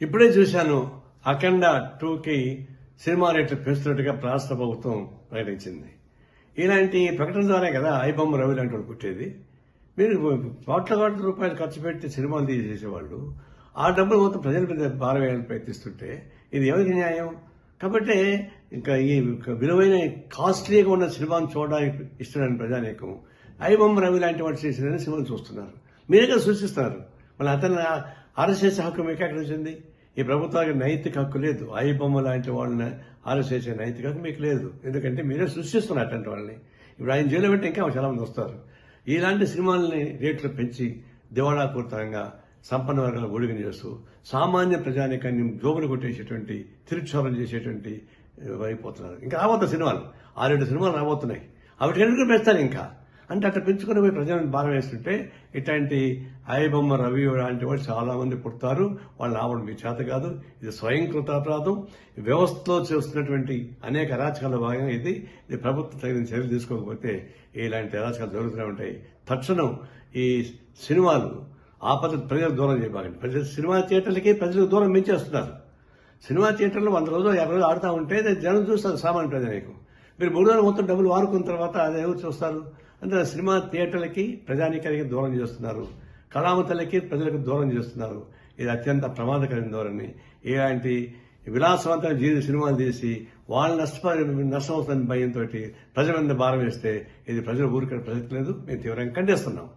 ఇప్పుడే చూశాను అఖండ 2కి సినిమా రేట్లు పెంచుతున్నట్టుగా రాష్ట్ర ప్రభుత్వం ప్రకటించింది. ఇలాంటి ప్రకటన ద్వారా కదా ఐబొమ్మ రవి లాంటి వాళ్ళు పుట్టేది. మీరు కోట్ల కోట్ల రూపాయలు ఖర్చు పెట్టి సినిమాలు తీసేసేవాళ్ళు ఆ డబ్బులు మొత్తం ప్రజల మీద భారం వేయాలని ప్రయత్నిస్తుంటే ఇది ఎవరికి న్యాయం? కాబట్టి ఇంకా ఈ విలువైన కాస్ట్లీగా ఉన్న సినిమాను చూడడానికి ఇష్టమైన ప్రజానీకం ఐబొమ్మ రవి లాంటి వాడు చేసిన సినిమాలు చూస్తున్నారు. మీరే కదా సూచిస్తున్నారు. మళ్ళీ అతను అరెస్ట్ చేసే హక్కు మీకు ఎక్కడ వచ్చింది? ఈ ప్రభుత్వానికి నైతిక హక్కు లేదు. ఐబొమ్మ లాంటి వాళ్ళని అరెస్ట్ చేసే నైతిక హక్కు మీకు లేదు. ఎందుకంటే మీరే సృష్టిస్తున్నారు అటువంటి వాళ్ళని. ఇప్పుడు ఆయన జైలు పెట్టి ఇంకా చాలా మంది వస్తారు. ఇలాంటి సినిమాలని రేట్లు పెంచి దివాళాపూరితంగా సంపన్న వర్గాల ఒడిగని చేస్తూ సామాన్య ప్రజానికాన్ని జోబులు కొట్టేసేటువంటి తిరుక్షోభం చేసేటువంటి అయిపోతున్నారు. ఇంకా రాబోతున్న సినిమాలు 6-7 సినిమాలు రాబోతున్నాయి. అవి ఎందుకు పెంచుతారు ఇంకా అంటే అట్లా పెంచుకుని పోయి ప్రజలను భారం వేస్తుంటే ఇట్లాంటి ఐబొమ్మ రవి లాంటి వాళ్ళు చాలా మంది పుడతారు. వాళ్ళు రావడం మీ చేత కాదు. ఇది స్వయంకృత అపరాధం. వ్యవస్థలో చేస్తున్నటువంటి అనేక అరాచకాల భాగంగా ఇది ప్రభుత్వం తగిన చర్యలు తీసుకోకపోతే ఇలాంటి అరాచకాలు జరుగుతూనే ఉంటాయి. తక్షణం ఈ సినిమాలు ఆ పద్ధతి ప్రజలకు దూరం చేయబాకండి. ప్రజలు సినిమా థియేటర్లకి ప్రజలకు దూరం పెంచేస్తున్నారు. సినిమా థియేటర్లో 100 రోజులు 50 రోజులు ఆడుతూ ఉంటే జనం చూస్తారు. సామాన్య ప్రజానికి మీరు 3 రోజులు మొత్తం డబ్బులు వారుకున్న తర్వాత అది ఎవరు చూస్తారు? అంటే సినిమా థియేటర్లకి ప్రజానీకానికి దూరం చేస్తున్నారు. కళామతలకి ప్రజలకు దూరం చేస్తున్నారు. ఇది అత్యంత ప్రమాదకరమైన ధోరణి. ఇలాంటి విలాసవంతమైన సినిమాలు తీసి వాళ్ళు నష్టం అవుతున్న భయంతో ప్రజల మీద భారం వేస్తే ఇది ప్రజలు ఊరికే ప్రసక్తి లేదు. మేము తీవ్రంగా ఖండిస్తున్నాం.